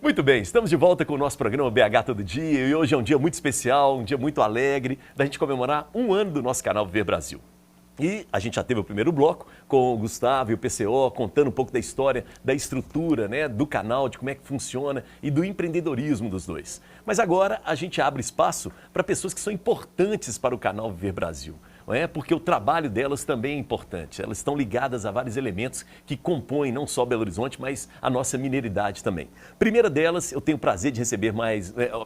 Muito bem, estamos de volta com o nosso programa BH Todo Dia e hoje é um dia muito especial, um dia muito alegre da gente comemorar um ano do nosso canal Viver Brasil. E a gente já teve o primeiro bloco com o Gustavo e o PCO contando um pouco da história, da estrutura, do canal, de como é que funciona e do empreendedorismo dos dois. Mas agora a gente abre espaço para pessoas que são importantes para o canal Viver Brasil. Não é? Porque o trabalho delas também é importante. Elas estão ligadas a vários elementos que compõem não só Belo Horizonte, mas a nossa mineiridade também. Primeira delas, eu tenho o prazer de receber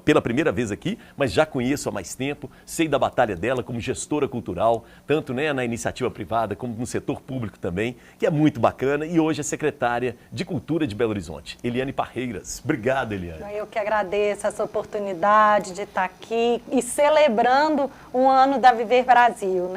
pela primeira vez aqui, mas já conheço há mais tempo, sei da batalha dela como gestora cultural, tanto na iniciativa privada como no setor público também, que é muito bacana, e hoje é secretária de Cultura de Belo Horizonte, Eliane Parreiras. Obrigado, Eliane. Eu que agradeço essa oportunidade de estar aqui e celebrando um ano da Viver Brasil.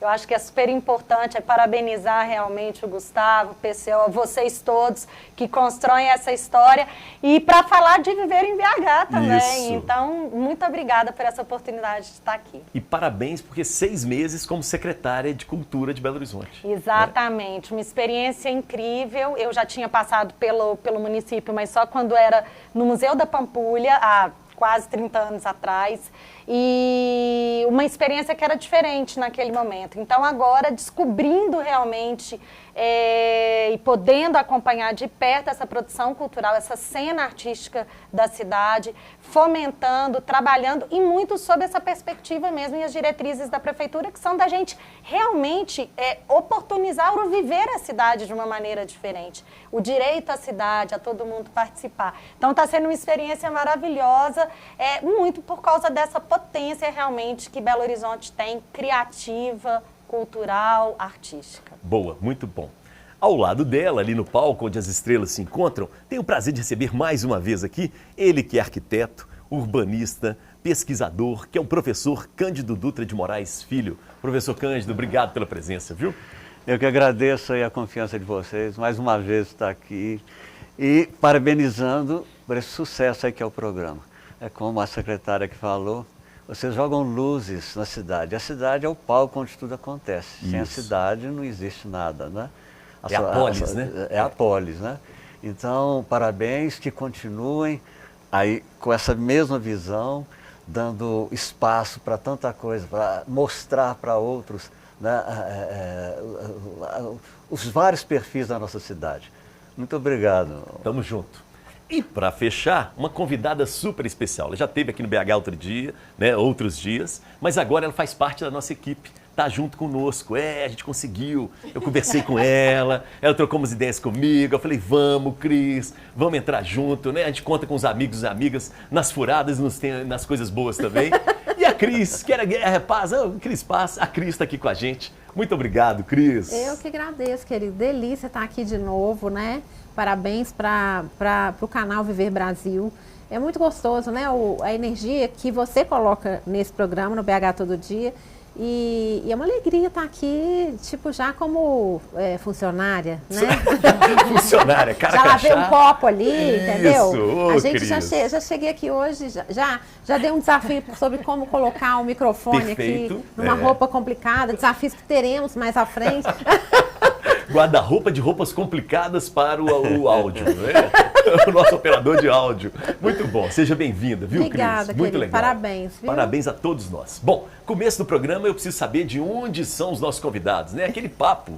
Eu acho que é super importante parabenizar realmente o Gustavo, o PCO, vocês todos que constroem essa história e para falar de viver em BH também. Isso. Então, muito obrigada por essa oportunidade de estar aqui. E parabéns porque 6 meses como secretária de Cultura de Belo Horizonte. Exatamente, uma experiência incrível. Eu já tinha passado pelo município, mas só quando era no Museu da Pampulha, há quase 30 anos atrás, e uma experiência que era diferente naquele momento. Então, agora, descobrindo realmente e podendo acompanhar de perto essa produção cultural, essa cena artística da cidade, fomentando, trabalhando, e muito sob essa perspectiva mesmo e as diretrizes da prefeitura, que são da gente realmente oportunizar o viver a cidade de uma maneira diferente. O direito à cidade, a todo mundo participar. Então, está sendo uma experiência maravilhosa, muito por causa dessa potência realmente que Belo Horizonte tem, criativa, cultural, artística. Boa, muito bom. Ao lado dela, ali no palco onde as estrelas se encontram, tenho o prazer de receber mais uma vez aqui, ele que é arquiteto, urbanista, pesquisador, que é o professor Cândido Dutra de Moraes Filho. Professor Cândido, obrigado pela presença, viu? Eu que agradeço aí a confiança de vocês, mais uma vez estar aqui e parabenizando por esse sucesso aí que é o programa. É como a secretária que falou, vocês jogam luzes na cidade. A cidade é o palco onde tudo acontece. Isso. Sem a cidade não existe nada, né? A polis, né? É a polis, né? Então, parabéns, que continuem aí com essa mesma visão, dando espaço para tanta coisa, para mostrar para outros, né, os vários perfis da nossa cidade. Muito obrigado. Tamo junto. E para fechar, uma convidada super especial. Ela já esteve aqui no BH outros dias, mas agora ela faz parte da nossa equipe. Tá junto conosco, a gente conseguiu, eu conversei com ela trocou umas ideias comigo, eu falei, vamos, Cris, vamos entrar junto, A gente conta com os amigos e amigas, nas furadas, nas coisas boas também. E a Cris, que era paz, Cris Paz, a Cris está aqui com a gente. Muito obrigado, Cris. Eu que agradeço, querido, delícia estar aqui de novo, Parabéns para o canal Viver Brasil. É muito gostoso, a energia que você coloca nesse programa, no BH Todo Dia. E é uma alegria estar aqui, já como funcionária, Funcionária, cara. Já lavei um copo ali, entendeu? Isso, a gente já cheguei aqui hoje, já dei um desafio sobre como colocar o microfone aqui numa roupa complicada, desafios que teremos mais à frente. Guarda-roupa de roupas complicadas para o áudio, O nosso operador de áudio. Muito bom, seja bem-vinda, viu, Obrigada, Cris? Muito querido. legal. Parabéns, viu? Parabéns a todos nós. Bom, começo do programa eu preciso saber de onde são os nossos convidados, Aquele papo,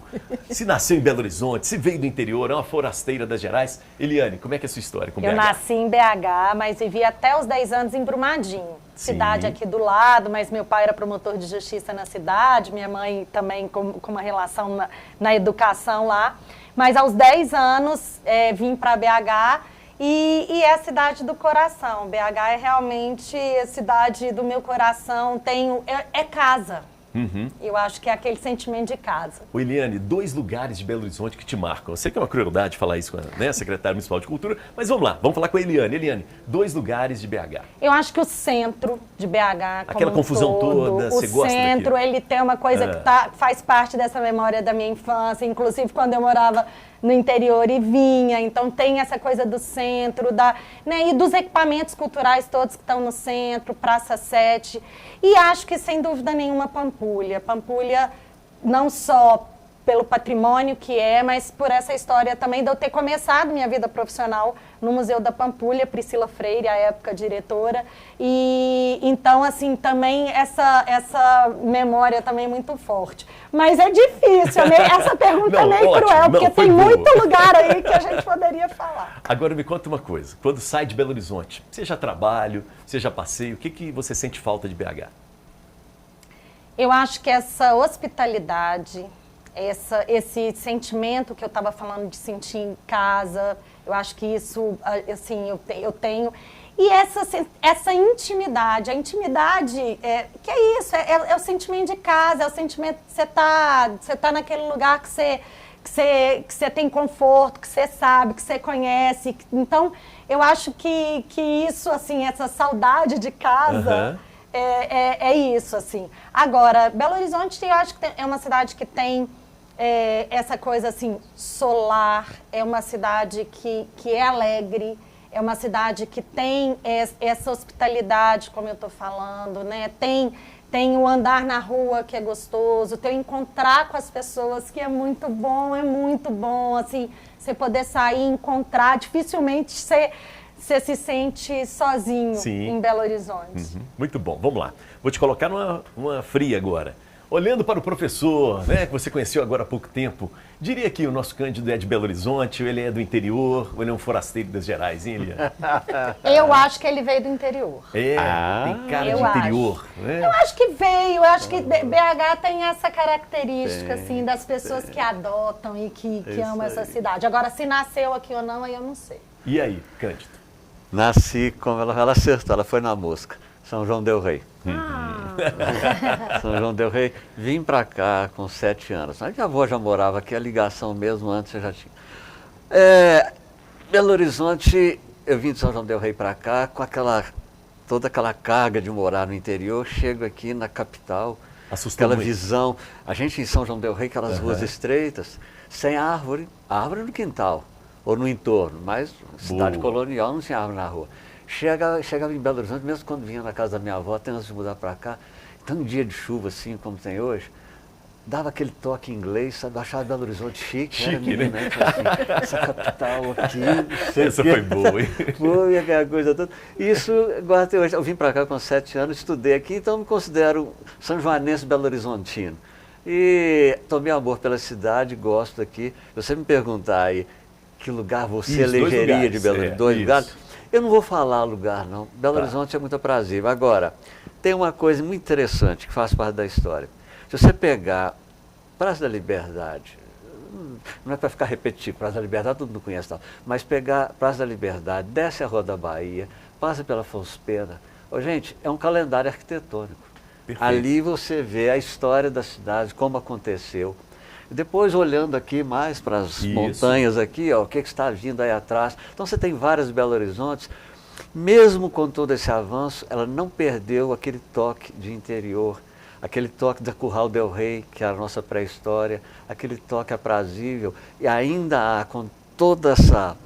se nasceu em Belo Horizonte, se veio do interior, é uma forasteira das Gerais. Eliane, como é que é a sua história com BH? Eu nasci em BH, mas vivi até os 10 anos em Brumadinho. Cidade aqui do lado, mas meu pai era promotor de justiça na cidade, minha mãe também com uma relação na educação lá. Mas aos 10 anos vim para BH e é a cidade do coração. BH é realmente a cidade do meu coração, é casa. Uhum. Eu acho que é aquele sentimento de casa. Ô Eliane, 2 lugares de Belo Horizonte que te marcam. Eu sei que é uma crueldade falar isso com a secretária municipal de cultura, mas vamos lá, vamos falar com a Eliane. Eliane, 2 lugares de BH. Eu acho que o centro de BH, aquela confusão toda, você gosta daquilo? O centro, ele tem uma coisa que faz parte dessa memória da minha infância, inclusive quando eu morava no interior e vinha, então tem essa coisa do centro, e dos equipamentos culturais todos que estão no centro, Praça 7, e acho que sem dúvida nenhuma Pampulha. Pampulha não só pelo patrimônio que é, mas por essa história também de eu ter começado minha vida profissional no Museu da Pampulha, Priscila Freire, à época diretora, e então, assim, também essa memória também é muito forte. Mas é difícil, né? Essa pergunta é meio cruel, porque tem muito lugar aí que a gente poderia falar. Agora me conta uma coisa, quando sai de Belo Horizonte, seja trabalho, seja passeio, o que você sente falta de BH? Eu acho que essa hospitalidade, esse sentimento que eu estava falando de sentir em casa, eu acho que isso, assim, eu tenho. E essa intimidade, a intimidade, que é isso, é o sentimento de casa, é o sentimento que você tá naquele lugar que você tem conforto, que você sabe, que você conhece. Então, eu acho que isso, assim, essa saudade de casa... Uhum. É isso, assim. Agora, Belo Horizonte, eu acho que é uma cidade que tem essa coisa, assim, solar, é uma cidade que é alegre, é uma cidade que tem essa hospitalidade, como eu estou falando, né? Tem o andar na rua, que é gostoso, tem o encontrar com as pessoas, que é muito bom, assim, você poder sair, encontrar, dificilmente você se sente sozinho em Belo Horizonte. Uhum. Muito bom, vamos lá. Vou te colocar numa fria agora. Olhando para o professor, né, que você conheceu agora há pouco tempo, diria que o nosso Cândido é de Belo Horizonte, ou ele é do interior, ou ele é um forasteiro das Gerais, hein, Eliane? Eu acho que ele veio do interior. Tem cara de interior. Né? Eu acho que veio, eu acho que BH tem essa característica, assim, das pessoas que adotam e que amam essa cidade. Agora, se nasceu aqui ou não, aí eu não sei. E aí, Cândido? Nasci, como ela acertou, ela foi na música, São João del Rei. São João del Rei, vim para cá com 7 anos. A minha avó já morava aqui, a ligação mesmo antes eu já tinha. Belo Horizonte, eu vim de São João del Rei para cá com toda aquela carga de morar no interior, chego aqui na capital, assustou aquela muito. Visão, a gente em São João del Rei, aquelas ruas estreitas, sem árvore no quintal. Ou no entorno, mas cidade colonial não tinha árvore na rua. Chegava em Belo Horizonte, mesmo quando vinha na casa da minha avó, até antes de mudar para cá, então um dia de chuva assim, como tem hoje, dava aquele toque inglês, sabe? Eu achava Belo Horizonte chique, era menino, né? Assim, essa capital aqui. Essa foi boa, hein? Foi aquela coisa toda. Isso, agora até hoje, eu vim para cá com 7 anos, estudei aqui, então me considero são joanense Belo Horizontino. E tomei amor pela cidade, gosto daqui. Se você me perguntar aí, que lugar você elegeria de Belo Horizonte? 2 lugares? Eu não vou falar lugar, não. Belo Horizonte é muito aprazível. Agora, tem uma coisa muito interessante que faz parte da história. Se você pegar Praça da Liberdade, não é para ficar repetitivo, Praça da Liberdade todo mundo conhece, tal, mas pegar Praça da Liberdade, desce a Rua da Bahia, passa pela Afonso Pena. Gente, é um calendário arquitetônico. Perfeito. Ali você vê a história da cidade, como aconteceu. Depois, olhando aqui mais para as montanhas aqui, ó, o que está vindo aí atrás. Então, você tem várias Belo Horizontes. Mesmo com todo esse avanço, ela não perdeu aquele toque de interior, aquele toque da Curral del Rei, que é a nossa pré-história, aquele toque aprazível. E ainda há, com toda essa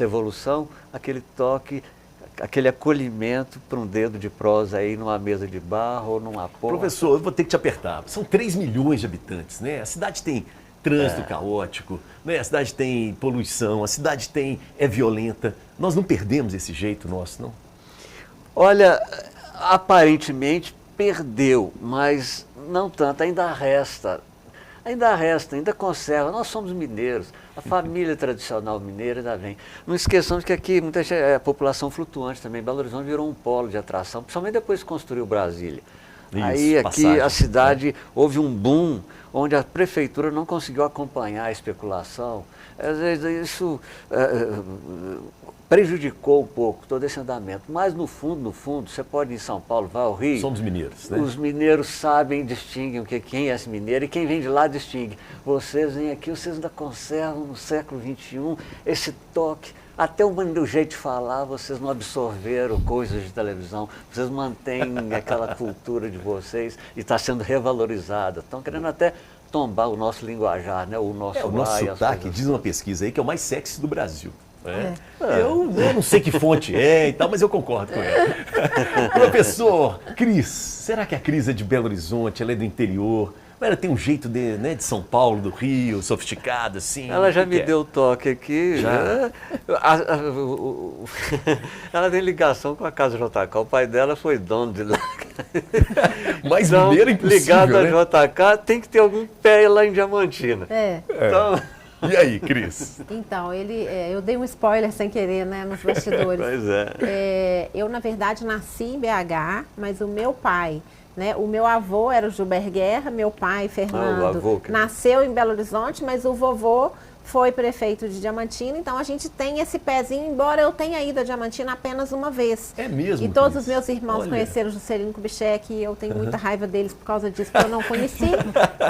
evolução, aquele toque, aquele acolhimento para um dedo de prosa aí numa mesa de bar ou numa porta. Professor, eu vou ter que te apertar. São 3 milhões de habitantes, né? A cidade tem trânsito caótico, né? A cidade tem poluição, a cidade é violenta. Nós não perdemos esse jeito nosso, não? Olha, aparentemente perdeu, mas não tanto, ainda resta, ainda conserva. Nós somos mineiros, a família tradicional mineira ainda vem. Não esqueçamos que aqui muita gente, é população flutuante também. Belo Horizonte virou um polo de atração, principalmente depois que construiu Brasília. Aí aqui a cidade houve um boom onde a prefeitura não conseguiu acompanhar a especulação. Às vezes isso prejudicou um pouco todo esse andamento. Mas no fundo, você pode ir em São Paulo, vai ao Rio. Somos mineiros, né? Os mineiros sabem, distinguem quem é esse mineiro e quem vem de lá distingue. Vocês vêm aqui, vocês ainda conservam no século XXI esse toque. Até o jeito de falar, vocês não absorveram coisas de televisão, vocês mantêm aquela cultura de vocês e está sendo revalorizada. Estão querendo até tombar o nosso linguajar, né? O nosso sotaque, diz uma pesquisa aí, que é o mais sexy do Brasil. Eu não sei que fonte é e tal, mas eu concordo com ela. Professor, Cris, será que a Cris é de Belo Horizonte, ela é do interior? Ela tem um jeito de São Paulo, do Rio, sofisticado, assim. Ela já O que me que é? deu toque aqui. Já? Ela tem ligação com a Casa JK. O pai dela foi dono de lá. Mais Então, mineiro impossível, ligado né? a JK, tem que ter algum pé lá em Diamantina. Então, E aí, Cris? Então, eu dei um spoiler sem querer, né, nos bastidores. pois é. Eu, na verdade, nasci em BH, mas o meu pai, né, o meu avô era o Gilberto Guerra, meu pai, Fernando, avô, que- nasceu em Belo Horizonte, mas o vovô foi prefeito de Diamantina, então a gente tem esse pezinho, embora eu tenha ido a Diamantina apenas uma vez. É mesmo, E todos Cris? os meus irmãos Olha. conheceram Juscelino Kubitschek, e eu tenho muita raiva deles por causa disso, porque eu não conheci,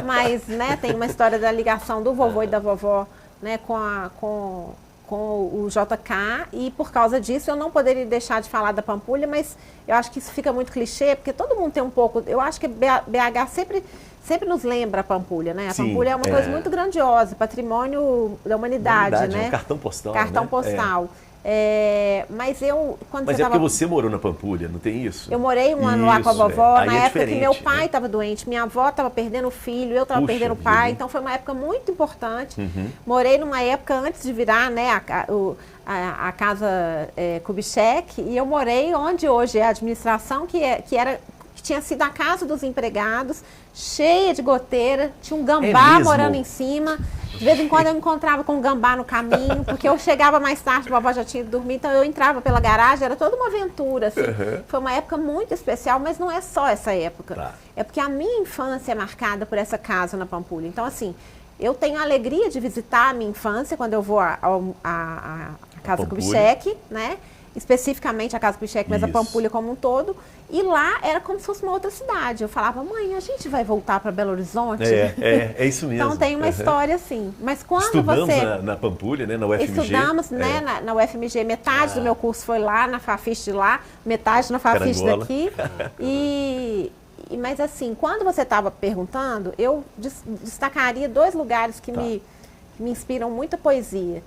mas, né, tem uma história da ligação do vovô e da vovó, né, com o JK, e por causa disso eu não poderia deixar de falar da Pampulha, mas eu acho que isso fica muito clichê, porque todo mundo tem um pouco, eu acho que BH sempre nos lembra a Pampulha, né? A Sim, Pampulha é uma coisa muito grandiosa, patrimônio da humanidade, né? Um cartão postal, Cartão né? postal. Mas eu, quando Mas você é porque tava... você morou na Pampulha, não tem isso? Eu morei um ano lá com a Isso, vovó, Aí na é época que meu diferente, pai né? estava doente, minha avó estava perdendo o filho, eu estava Puxa perdendo o vida, pai, hein? então foi uma época muito importante. Uhum. Morei numa época antes de virar, né, a casa Kubitschek, e eu morei onde hoje é a administração, que tinha sido a casa dos empregados, cheia de goteira, tinha um gambá mesmo? morando em cima. De vez em quando eu encontrava com um gambá no caminho, porque eu chegava mais tarde, a vovó já tinha ido dormir, então eu entrava pela garagem, era toda uma aventura, assim. Foi uma época muito especial, mas não é só essa época. Tá. É porque a minha infância é marcada por essa casa na Pampulha. Então, assim, eu tenho a alegria de visitar a minha infância quando eu vou à Casa Pampulha. Kubitschek, né? Especificamente a Casa Kubitschek, mas a Isso. Pampulha como um todo. E lá era como se fosse uma outra cidade. Eu falava, mãe, a gente vai voltar para Belo Horizonte? É isso mesmo. Então tem uma Uhum. história assim. Mas quando Estudamos você... na Pampulha, né? Na UFMG. Estudamos, né, na UFMG, metade do meu curso foi lá, na Fafiche de lá, metade na Fafiche Carangola. daqui. Mas assim, quando você estava perguntando, eu destacaria 2 lugares que me inspiram muita poesia.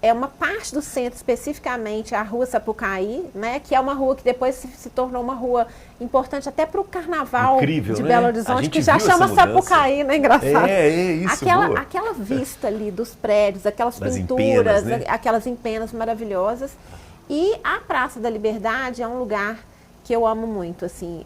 É uma parte do centro, especificamente a Rua Sapucaí, né, que é uma rua que depois se tornou uma rua importante até para o carnaval Incrível, de né? Belo A Horizonte, gente que já viu essa chama mudança. Sapucaí, né? Engraçado. É isso, boa. Aquela vista ali dos prédios, aquelas Das pinturas, empenas, né? aquelas empenas maravilhosas. E a Praça da Liberdade é um lugar que eu amo muito, assim.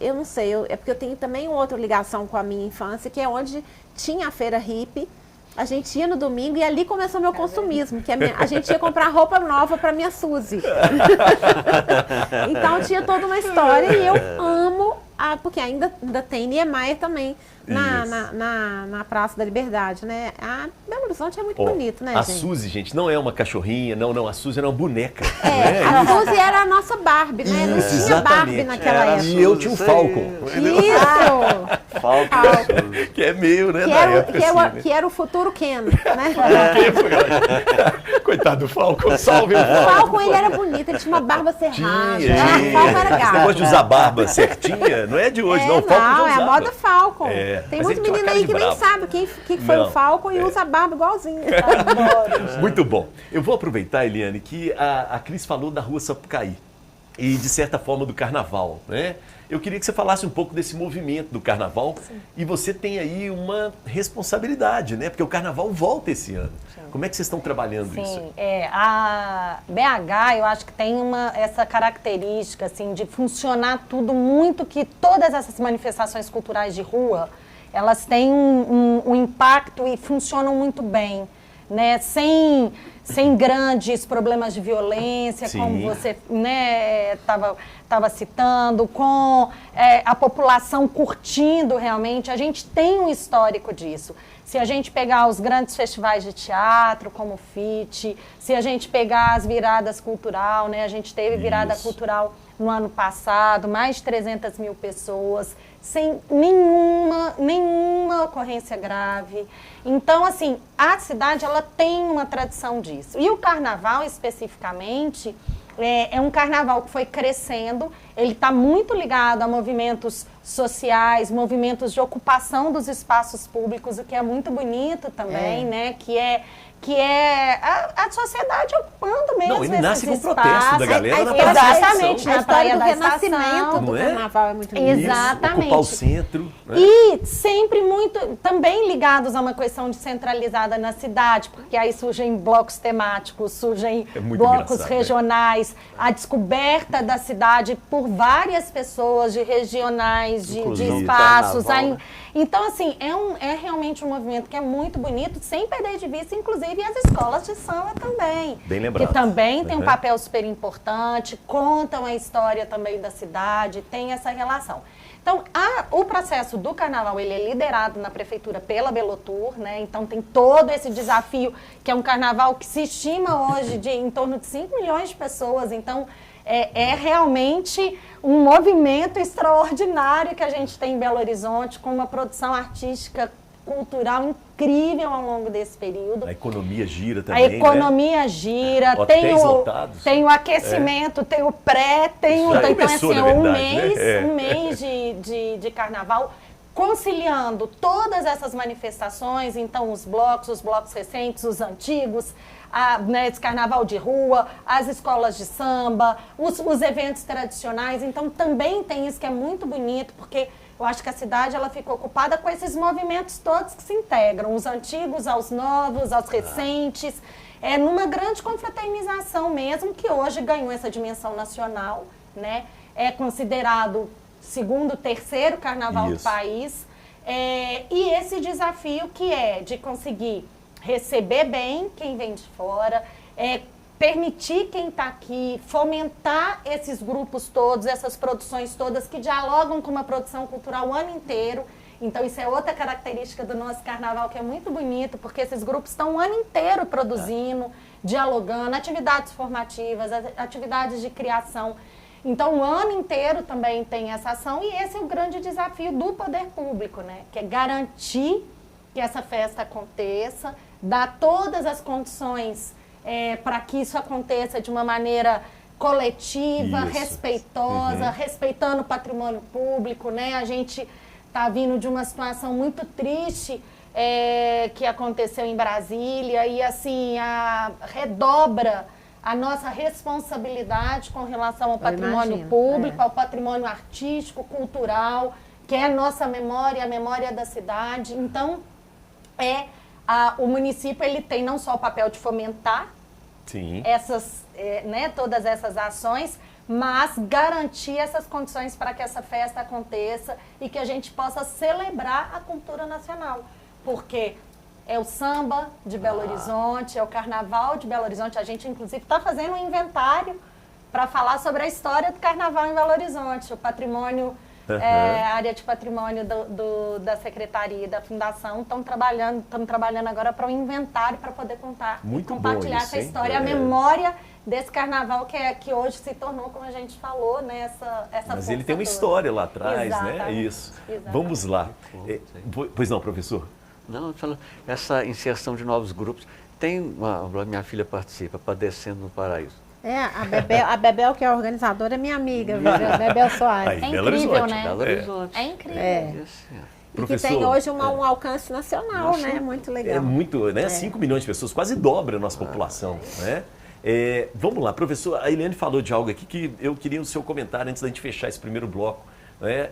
Eu não sei, é porque eu tenho também outra ligação com a minha infância, que é onde tinha a feira hippie. A gente ia no domingo e ali começou meu consumismo, que a gente ia comprar roupa nova para minha Suzy. Então tinha toda uma história e eu amo, porque ainda tem Niemeyer também na Praça da Liberdade, né? A Belo Horizonte é muito bonito, né, a gente? Suzy, gente, não é uma cachorrinha, não, a Suzy era uma boneca. A Suzy era a nossa Barbie, né? Não Isso, tinha Barbie exatamente. naquela Era época. E eu tinha um Isso aí. Falcon. Isso! Falcon. Que é meio, né, Que da era, época, que, assim, era, né? que era o futuro Ken, né? Coitado do Falcon, salve o O Falcon. Falcon, ele era bonito, ele tinha uma barba cerrada. Tinha. O Falcon era Esse gato. negócio de usar barba certinha, não é de hoje, não. O Falcon já não, é a usava. moda Falcon. É, Tem mas muito ele tinha uma menino cara aí de que nem bravo. sabe quem foi Não, o Falcon e usa a barba igualzinho. Muito bom. Eu vou aproveitar, Eliane, que a Cris falou da Rua Sapucaí e, de certa forma, do Carnaval, né? Eu queria que você falasse um pouco desse movimento do Carnaval. Sim. E você tem aí uma responsabilidade, né? Porque o Carnaval volta esse ano. Sim. Como é que vocês estão trabalhando isso? Sim, a BH, eu acho que tem essa característica, assim, de funcionar tudo muito, que todas essas manifestações culturais de rua, elas têm um impacto e funcionam muito bem, né? Sem grandes problemas de violência, Sim. como você estava citando, com a população curtindo realmente. A gente tem um histórico disso. Se a gente pegar os grandes festivais de teatro, como o FIT, se a gente pegar as viradas cultural, né? A gente teve virada cultural no ano passado, mais de 300 mil pessoas, sem nenhuma ocorrência grave. Então, assim, a cidade, ela tem uma tradição disso. E o carnaval, especificamente, é um carnaval que foi crescendo. ele está muito ligado a movimentos sociais, movimentos de ocupação dos espaços públicos, o que é muito bonito também, né? Que é a sociedade ocupando mesmo. Não, ele esses nasce com espaços. protesto da galera na Praça da Exatamente, Estação. A na história Praia do da renascimento Estação. do Não é? carnaval é muito Exato. lindo. Exatamente. Ocupar o centro. Né? E sempre muito, também ligados a uma questão descentralizada na cidade, porque aí surgem blocos temáticos, surgem É muito blocos engraçado, né? regionais, a descoberta da cidade por várias pessoas de regionais, de Inclusive, espaços. carnaval, né? Então, assim, é realmente um movimento que é muito bonito, sem perder de vista, inclusive, as escolas de samba também. Bem lembrado. Que também tem um Uhum. papel super importante, contam a história também da cidade, tem essa relação. Então, o processo do carnaval, ele é liderado na prefeitura pela Belotur, né? Então, tem todo esse desafio, que é um carnaval que se estima hoje de em torno de 5 milhões de pessoas. Então, é realmente um movimento extraordinário que a gente tem em Belo Horizonte, com uma produção artística, cultural incrível ao longo desse período. A economia gira A também, economia gira, Hotéis lotados. tem o aquecimento, tem o pré, tem o... Já Então, começou, assim, na verdade, né? um mês de carnaval, conciliando todas essas manifestações, então os blocos recentes, os antigos, esse carnaval de rua, as escolas de samba, os eventos tradicionais. Então, também tem isso que é muito bonito, porque eu acho que a cidade ela fica ocupada com esses movimentos todos que se integram, os antigos aos novos, aos recentes, numa grande confraternização mesmo, que hoje ganhou essa dimensão nacional, né? É considerado segundo, terceiro carnaval do país. E esse desafio que é de conseguir receber bem quem vem de fora, permitir quem está aqui, fomentar esses grupos todos, essas produções todas que dialogam com uma produção cultural o ano inteiro. Então, isso é outra característica do nosso carnaval que é muito bonito, porque esses grupos estão o ano inteiro produzindo, dialogando, atividades formativas, atividades de criação. Então, o ano inteiro também tem essa ação e esse é o grande desafio do poder público, né? Que é garantir que essa festa aconteça, dar todas as condições para que isso aconteça de uma maneira coletiva, respeitosa, respeitando o patrimônio público, né? A gente está vindo de uma situação muito triste que aconteceu em Brasília e, assim, redobra a nossa responsabilidade com relação ao patrimônio público, ao patrimônio artístico, cultural, que é a nossa memória, a memória da cidade. Então, o município ele tem não só o papel de fomentar todas essas ações, mas garantir essas condições para que essa festa aconteça e que a gente possa celebrar a cultura nacional. Porque é o samba de Belo Horizonte, é o carnaval de Belo Horizonte. A gente, inclusive, está fazendo um inventário para falar sobre a história do carnaval em Belo Horizonte. O patrimônio, a área de patrimônio da Secretaria e da Fundação estamos trabalhando agora para um inventário para poder contar e compartilhar essa história, a memória desse carnaval que hoje se tornou, como a gente falou, né, essa Mas ele tem uma toda. história lá atrás, né? Exatamente. Isso. Exatamente. Vamos lá. Pois não, professor? Não, essa inserção de novos grupos. Minha filha participa, Padecendo no Paraíso. A Bebel, que é a organizadora, é minha amiga, viu? Bebel Soares. Aí, É Belo incrível, Horizonte. né? Belo Horizonte. É incrível. E que tem hoje um alcance nacional, né? Muito legal. É muito, né? 5 milhões de pessoas, quase dobra a nossa população, né? Vamos lá, professor, a Eliane falou de algo aqui que eu queria o seu comentário antes da gente fechar esse primeiro bloco. Né?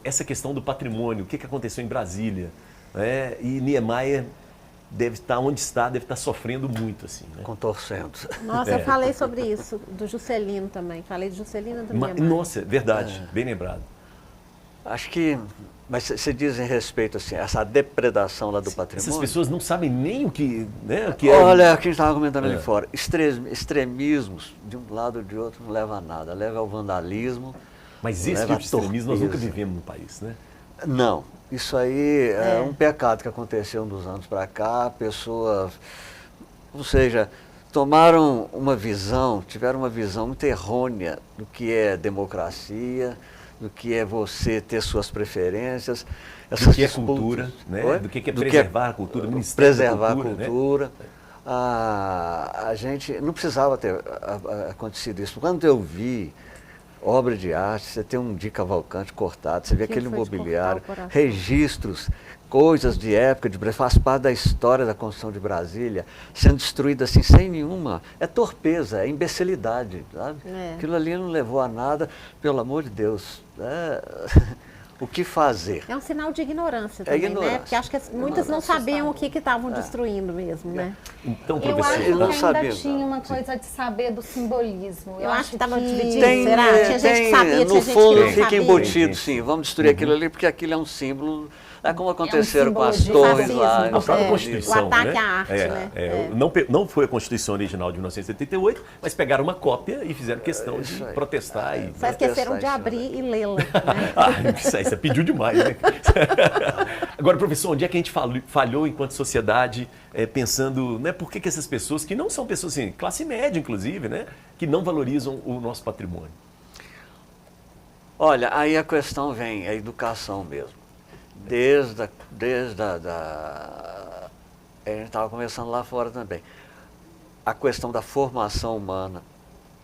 Essa questão do patrimônio, o que aconteceu em Brasília. Né? E Niemeyer deve estar onde está, deve estar sofrendo muito, assim. Né? Contorcendo. Nossa, eu falei sobre isso, do Juscelino também. Falei de Juscelino do Niemeyer. Nossa, verdade, bem lembrado. Acho que... Mas você diz em respeito, assim, essa depredação lá do patrimônio... Essas pessoas não sabem nem o que, né, o que Olha, o que a gente estava comentando ali fora. Extremismos, de um lado ou de outro, não leva a nada. Leva ao vandalismo. Mas esse tipo de extremismo nós nunca vivemos no país, né? Não. Isso aí é um pecado que aconteceu uns anos para cá. Pessoas... Ou seja, tiveram uma visão muito errônea do que é democracia, do que é você ter suas preferências. Do que é cultura, né? Do que é preservar a cultura, preservar a cultura. Né? A gente não precisava ter acontecido isso. Quando eu vi obra de arte, você tem um Di Cavalcanti cortado, você vê aquele mobiliário, registros, coisas de época, faz parte da história da construção de Brasília, sendo destruída assim sem nenhuma, é torpeza, é imbecilidade, sabe? Aquilo ali não levou a nada, pelo amor de Deus. O que fazer? É um sinal de ignorância também, né? Porque acho que muitas não sabiam o que estavam destruindo mesmo, né? Então, eu acho que não ainda sabia, tinha uma coisa de saber do simbolismo. Eu acho que estava dividido, será? Tinha gente que sabia, no tinha gente fundo que não fica sabia. embutido, sim, vamos destruir aquilo ali, porque aquilo é um símbolo, como aconteceram com as torres lá. A própria Constituição, o ataque né? à arte, né? Não foi a Constituição original de 1978, mas pegaram uma cópia e fizeram questão de protestar. Só esqueceram de abrir e lê-la. Né? Você pediu demais, né? Agora, professor, onde é que a gente falhou enquanto sociedade, pensando, né, por que essas pessoas, que não são pessoas assim, classe média inclusive, né, que não valorizam o nosso patrimônio? Olha, aí a questão vem, a educação mesmo. A gente estava conversando lá fora também, a questão da formação humana,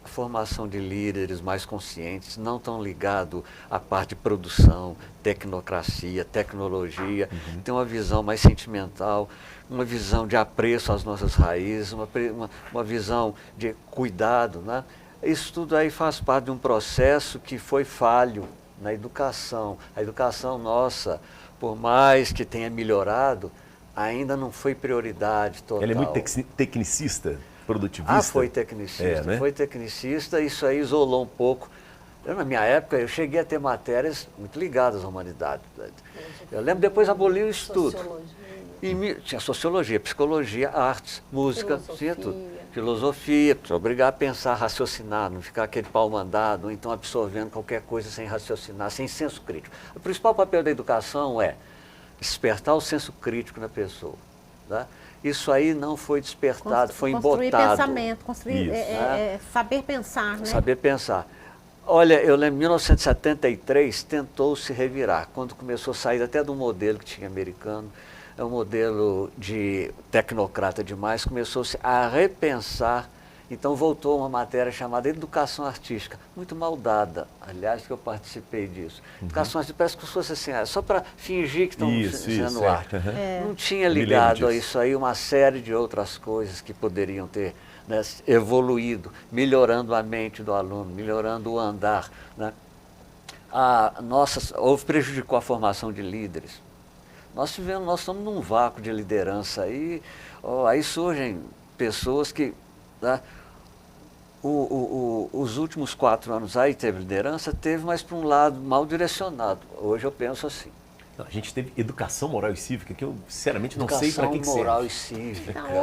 a formação de líderes mais conscientes, não tão ligado à parte de produção, tecnocracia, tecnologia, tem uma visão mais sentimental, uma visão de apreço às nossas raízes, uma visão de cuidado, né? Isso tudo aí faz parte de um processo que foi falho na educação. A educação nossa, por mais que tenha melhorado, ainda não foi prioridade total. Ela é muito tecnicista, produtivista? Foi tecnicista, né? Foi tecnicista, isso aí isolou um pouco. Na minha época, eu cheguei a ter matérias muito ligadas à humanidade. Eu lembro, depois aboliu o estudo. Tinha sociologia, psicologia, artes, música, tinha tudo. Filosofia, para obrigar a pensar, raciocinar, não ficar aquele pau mandado, ou então absorvendo qualquer coisa sem raciocinar, sem senso crítico. O principal papel da educação é despertar o senso crítico na pessoa. Tá? Isso aí não foi despertado, foi embotado. Construir pensamento, saber pensar, né? Saber pensar. Olha, eu lembro, em 1973, tentou se revirar, quando começou a sair até do modelo que tinha americano, é um modelo de tecnocrata demais, começou-se a repensar, então voltou uma matéria chamada Educação Artística, muito mal dada, aliás, que eu participei disso. Educação Artística parece que fosse assim, só para fingir que estão fazendo arte. Não tinha ligado a isso aí uma série de outras coisas que poderiam ter, né, evoluído, melhorando a mente do aluno, melhorando o andar. Né? Prejudicou a formação de líderes. Nós estamos num vácuo de liderança aí surgem pessoas que, né, os últimos 4 anos aí teve liderança, mas para um lado mal direcionado. Hoje eu penso assim. A gente teve educação moral e cívica, que eu sinceramente não sei para que serve. Educação moral e cívica. Então, eu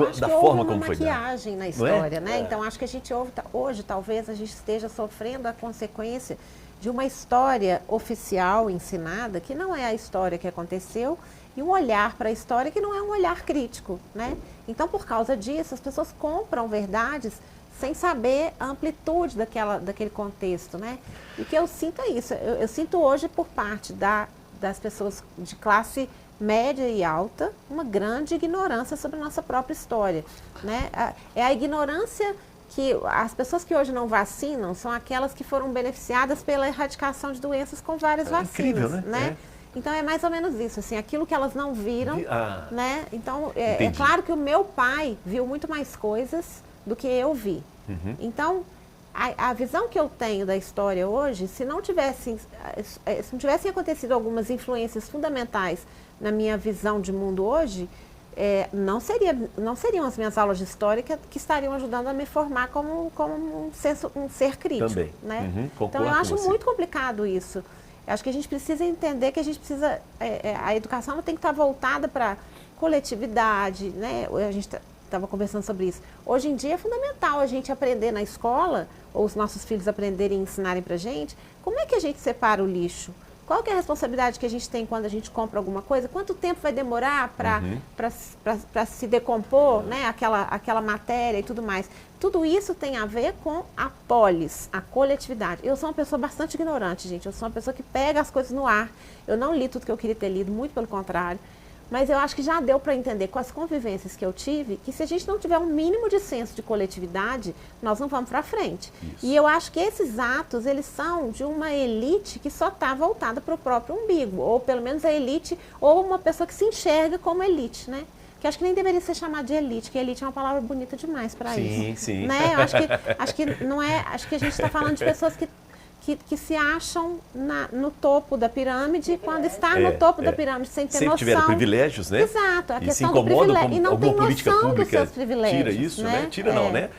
acho que houve uma maquiagem na história, né? Então, acho que a gente hoje, talvez, a gente esteja sofrendo a consequência de uma história oficial ensinada, que não é a história que aconteceu, e um olhar para a história que não é um olhar crítico, né? Então, por causa disso, as pessoas compram verdades sem saber a amplitude daquele contexto, né? E o que eu sinto é isso, eu sinto hoje por parte das pessoas de classe média e alta, uma grande ignorância sobre a nossa própria história, né? É a ignorância que as pessoas que hoje não vacinam são aquelas que foram beneficiadas pela erradicação de doenças com várias vacinas, incrível, né? Então é mais ou menos isso, assim, aquilo que elas não viram, né? Então é claro que o meu pai viu muito mais coisas do que eu vi. Então a visão que eu tenho da história hoje, se não tivessem acontecido algumas influências fundamentais na minha visão de mundo hoje, não seriam as minhas aulas de história que estariam ajudando a me formar como um ser crítico. Também. Né? Então eu acho muito complicado isso. Eu acho que a gente precisa entender que a educação tem que estar voltada para coletividade, né? A gente estava conversando sobre isso. Hoje em dia é fundamental a gente aprender na escola, ou os nossos filhos aprenderem e ensinarem para a gente, como é que a gente separa o lixo. Qual que é a responsabilidade que a gente tem quando a gente compra alguma coisa? Quanto tempo vai demorar para se decompor, né, aquela matéria e tudo mais? Tudo isso tem a ver com a polis, a coletividade. Eu sou uma pessoa bastante ignorante, gente. Eu sou uma pessoa que pega as coisas no ar. Eu não li tudo que eu queria ter lido, muito pelo contrário. Mas eu acho que já deu para entender com as convivências que eu tive, que se a gente não tiver um mínimo de senso de coletividade, nós não vamos para frente. Isso. E eu acho que esses atos, eles são de uma elite que só está voltada para o próprio umbigo, ou pelo menos a elite, ou uma pessoa que se enxerga como elite, né? Que acho que nem deveria ser chamado de elite, que elite é uma palavra bonita demais para isso. Sim, sim. Né? Eu acho que não é, acho que a gente está falando de pessoas que se acham no topo da pirâmide, quando está no topo da pirâmide, sem ter sempre noção. tiveram privilégios, né? Exato, a e se questão do incomodam privilégio. com E não alguma tem política noção pública dos seus privilégios. tira isso, né? Tira não, né?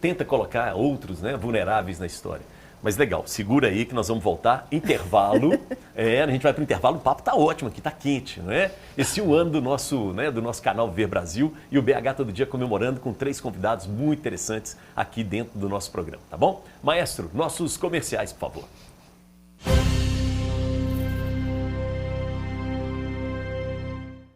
Tenta colocar outros, né, vulneráveis na história. Mas legal, segura aí que nós vamos voltar, intervalo. A gente vai para o intervalo, o papo tá ótimo aqui, tá quente, não é? Esse é o ano do nosso canal Viver Brasil e o BH Todo Dia comemorando com 3 convidados muito interessantes aqui dentro do nosso programa, tá bom? Maestro, nossos comerciais, por favor.